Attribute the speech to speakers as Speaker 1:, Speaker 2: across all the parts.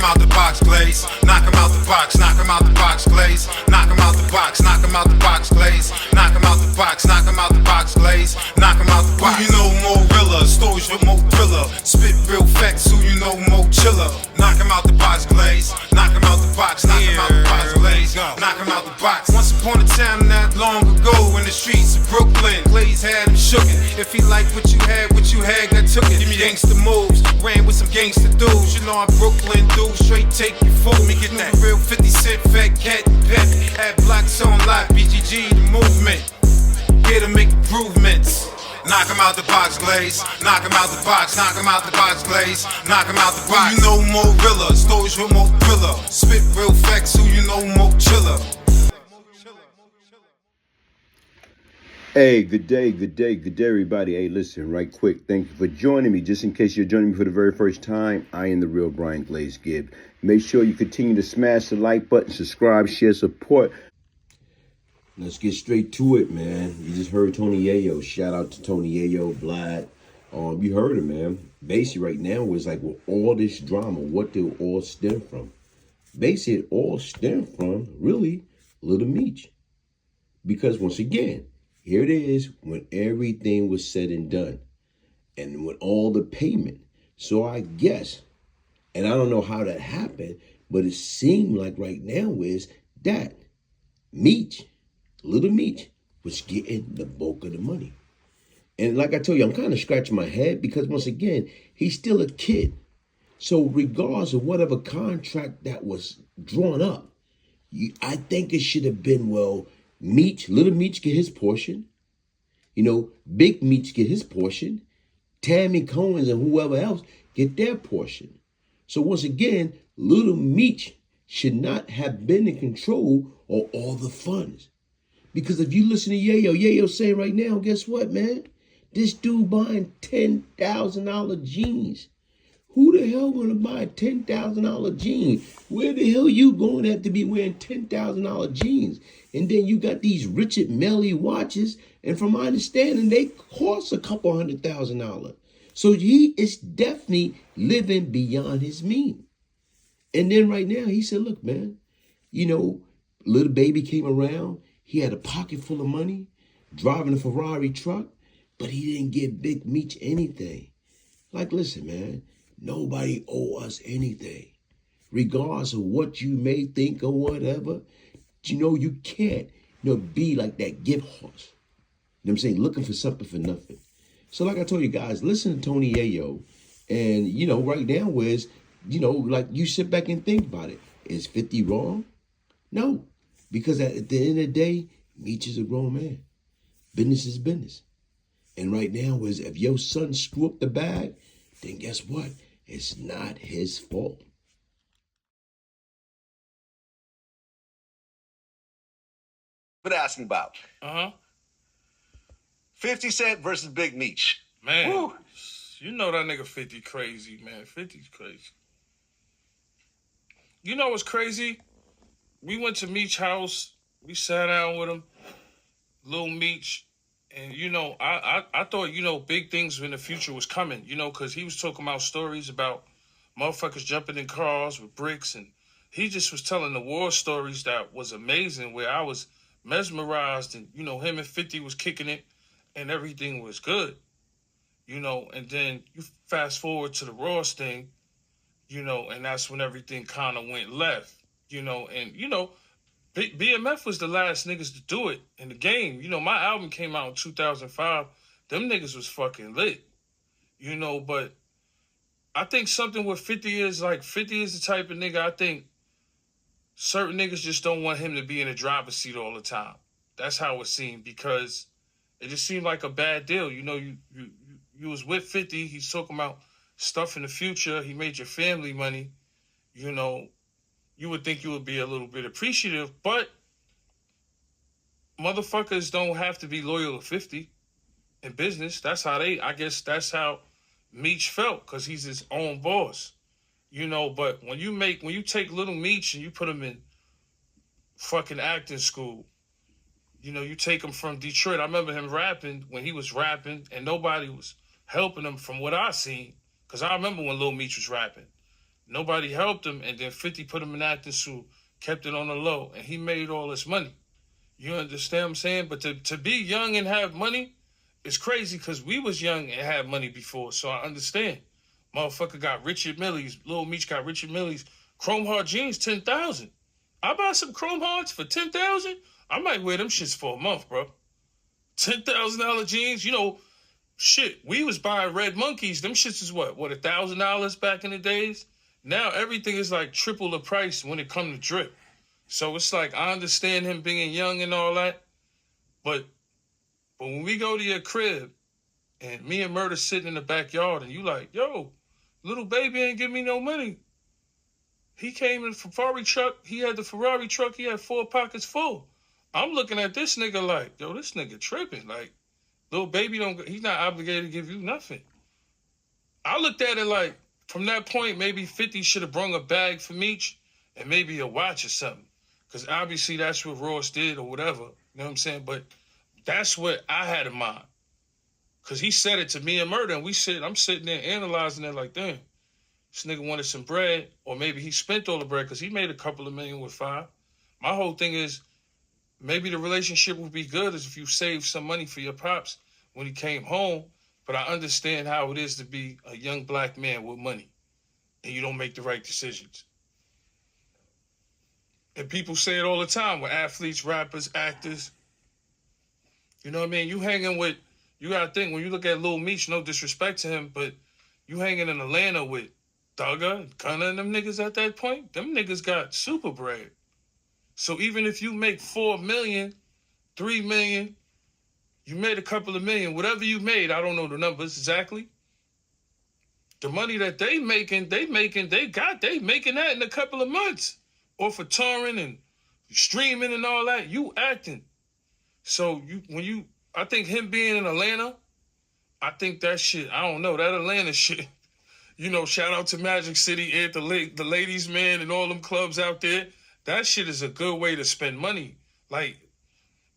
Speaker 1: out the box, Glaze. Knock him out the box, knock him out the box, Glaze. Knock him out the box, knock him out the box, Glaze. Knock him out the box, knock him out the box, Glaze. Knock him out the box. Who you know more realer? Stories with more thriller. Spit real facts, who you know more chiller? Knock him out the box, Glaze. Knock him out the box, knock him out the box, Glaze. Knock him out the box. Once upon a time not long ago in the streets of Brooklyn, Glaze had him shookin'. If he liked what you had, got took it. Give me gangsta moves, ran with some gangsta dudes. You know I'm Brooklyn dude, straight take your food. Let me get that real 50 Cent, fat cat and pep. Had blocks on live, BGG the movement. Here to make improvements. Knock him out the box, Glaze. Knock him out the box, knock him out the box, Glaze. Knock him out the box. Who you know more realer? Stories with more thriller. Spit real facts, who you know more chiller?
Speaker 2: Hey, good day, everybody. Hey, listen, right quick. Thank you for joining me. Just in case you're joining me for the very first time, I am the real Brian Glaze Gibb. Make sure you continue to smash the like button, subscribe, share, support. Let's get straight to it, man. You just heard Tony Yayo. Shout out to Tony Yayo, Vlad. You heard him, man. Basically, right now, is like with all this drama, what did it all stem from? Basically, it all stemmed from, really, Little Meech. Because once again, here it is when everything was said and done and with all the payment. So I guess, and I don't know how that happened, but it seemed like right now is that Meech, Little Meech, was getting the bulk of the money. And like I told you, I'm kind of scratching my head because once again, he's still a kid. So regardless of whatever contract that was drawn up, I think it should have been, well, Meech, Little Meech get his portion. You know, Big Meech get his portion. Tammy Cohen's and whoever else get their portion. So once again, Little Meech should not have been in control of all the funds. Because if you listen to Yayo saying right now, guess what, man? This dude buying $10,000 jeans. Who the hell gonna buy a $10,000 jean? Where the hell you going to have to be wearing $10,000 jeans? And then you got these Richard Millie watches, and from my understanding, they cost a couple $100,000. So he is definitely living beyond his means. And then right now, he said, look, man, you know, little baby came around. He had a pocket full of money, driving a Ferrari truck, but he didn't give Big Meech anything. Like, listen, man. Nobody owe us anything. Regardless of what you may think or whatever, you know, you can't, be like that gift horse. You know what I'm saying? Looking for something for nothing. So like I told you guys, listen to Tony Yayo. And, right now is, like you sit back and think about it. Is 50 wrong? No. Because at the end of the day, Meech is a grown man. Business is business. And right now is if your son screw up the bag, then guess what? It's not his fault.
Speaker 3: Been asking about. 50 Cent versus Big Meech.
Speaker 4: Man, woo. You know that nigga 50 crazy, man. 50's crazy. You know what's crazy? We went to Meech's house. We sat down with him. Little Meech. And, I thought, big things in the future was coming, because he was talking about stories about motherfuckers jumping in cars with bricks. And he just was telling the war stories that was amazing, where I was mesmerized. And, him and 50 was kicking it and everything was good, And then you fast forward to the Ross thing, and that's when everything kind of went left, and, BMF was the last niggas to do it in the game. My album came out in 2005. Them niggas was fucking lit. But I think something with 50 is like 50 is the type of nigga, I think certain niggas just don't want him to be in the driver's seat all the time. That's how it seemed, because it just seemed like a bad deal. You was with 50. He's talking about stuff in the future. He made your family money, You would think you would be a little bit appreciative, but motherfuckers don't have to be loyal to 50 in business. I guess that's how Meech felt, because he's his own boss, but when you take Little Meech and you put him in fucking acting school, you take him from Detroit. I remember him rapping when he was rapping and nobody was helping him from what I seen, because I remember when Little Meech was rapping. Nobody helped him, and then 50 put him in acting suit, kept it on the low, and he made all this money. You understand what I'm saying? But to be young and have money is crazy, because we was young and had money before, so I understand. Motherfucker got Richard Millie's, Little Meech got Richard Millie's chrome hard jeans, 10,000. I buy some chrome hards for 10,000. I might wear them shits for a month, bro. $10,000 jeans, you know, shit. We was buying Red Monkeys. Them shits is what $1,000 back in the days. Now everything is like triple the price when it come to drip. So it's like, I understand him being young and all that, but when we go to your crib and me and Murder sitting in the backyard and you like, yo, little baby ain't give me no money. He came in the Ferrari truck. He had the Ferrari truck. He had 4 pockets full. I'm looking at this nigga like, yo, this nigga tripping. Like, little baby he's not obligated to give you nothing. I looked at it like, from that point, maybe 50 should have brung a bag for Meech and maybe a watch or something. Because obviously that's what Ross did or whatever. You know what I'm saying? But that's what I had in mind. Because he said it to me and Murder, and I'm sitting there analyzing it like, damn, this nigga wanted some bread, or maybe he spent all the bread because he made a couple of million with 5. My whole thing is, maybe the relationship would be good as if you saved some money for your pops when he came home, but I understand how it is to be a young black man with money and you don't make the right decisions. And people say it all the time with athletes, rappers, actors. You know what I mean? You gotta think, when you look at Little Meech, no disrespect to him, but you hanging in Atlanta with Thugger, Gunna, and them niggas at that point, them niggas got super bread. So even if you make 4 million, 3 million, you made a couple of million, whatever you made, I don't know the numbers exactly. The money that they making that in a couple of months. Or for touring and streaming and all that, you acting. So I think him being in Atlanta, I think that shit, I don't know, that Atlanta shit, you know, shout out to Magic City, Ed, the ladies, man, and all them clubs out there. That shit is a good way to spend money. Like,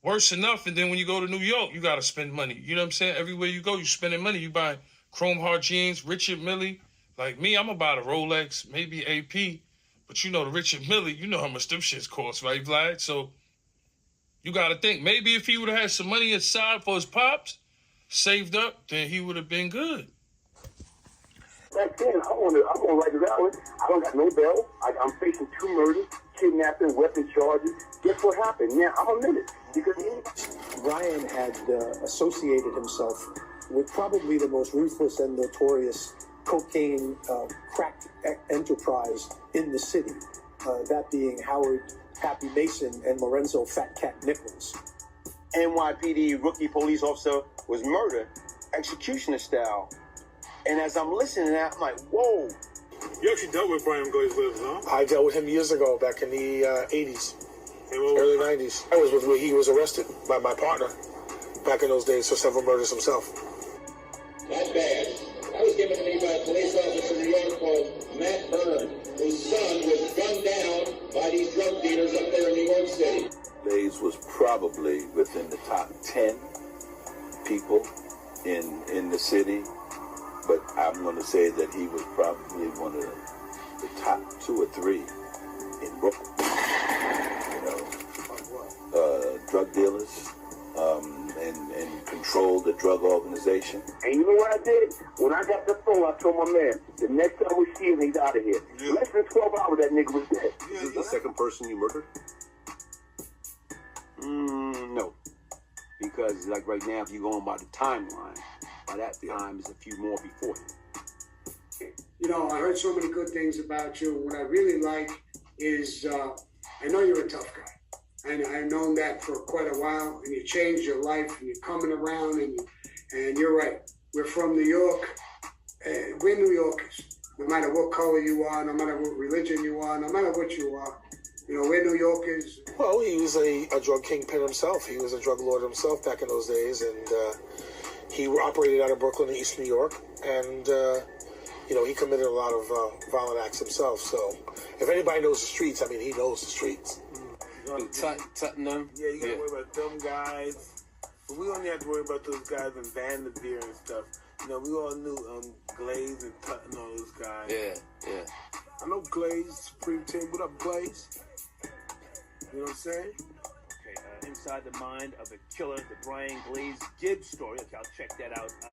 Speaker 4: worse enough, and then when you go to New York, you got to spend money. You know what I'm saying? Everywhere you go, you spending money. You buy chrome hard jeans, Richard Millie. Like me, I'm about a Rolex, maybe AP. But you know the Richard Millie, you know how much them shits cost, right, Vlad? So you got to think, maybe if he would have had some money aside for his pops, saved up, then he would have been good.
Speaker 5: Back then, I'm on Rikers Island. I don't got no bail. I'm facing 2 murders, kidnapping, weapon charges. Guess what happened? Now I'm a minute because
Speaker 6: Ryan had associated himself with probably the most ruthless and notorious cocaine crack enterprise in the city. That being Howard Pappy Mason and Lorenzo Fat Cat Nichols.
Speaker 5: NYPD rookie police officer was murdered, executioner style. And as I'm listening to that, I'm like, whoa.
Speaker 7: You actually dealt with Brian Glaze-Lives, huh?
Speaker 6: I dealt with him years ago, back in the 80s, early 90s. I was where he was arrested by my partner back in those days for several murders himself.
Speaker 8: Not bad. That was given to me by a police officer in New York called Matt Byrne, whose son was gunned down by these drug dealers up there in New York City.
Speaker 9: Glaze was probably within the top 10 people in the city, but I'm going to say that he was probably one of the top 2 or 3 in Brooklyn. You know, drug dealers, and controlled the drug organization.
Speaker 5: And you know what I did? When I got the phone, I told my man, the next time we see him, he's out of here. Yeah. Less than 12 hours, that nigga was dead.
Speaker 9: Is this the second person you murdered?
Speaker 10: No. Because, like right now, if you're going by the timeline, by that time, there's a few more before him.
Speaker 11: You know, I heard so many good things about you. What I really like is, I know you're a tough guy. And I've known that for quite a while, and you changed your life, and you're coming around, and you're right. We're from New York. We're New Yorkers. No matter what color you are, no matter what religion you are, no matter what you are, you know, we're New Yorkers.
Speaker 6: Well, he was a drug kingpin himself. He was a drug lord himself back in those days, and he operated out of Brooklyn, East New York, and you know, he committed a lot of violent acts himself. So, if anybody knows the streets, I mean, he knows the streets.
Speaker 10: Tottenham.
Speaker 7: Yeah, you gotta worry about them guys. But we only have to worry about those guys in Vanderveer and stuff. You know, we all knew Glaze and Tutton, all those guys.
Speaker 10: Yeah.
Speaker 7: I Glaze, Supreme Team. What up, Glaze? You know what I'm saying?
Speaker 12: Okay, inside the mind of a killer, the Brian Glaze Gibbs story. Okay, I'll check that out.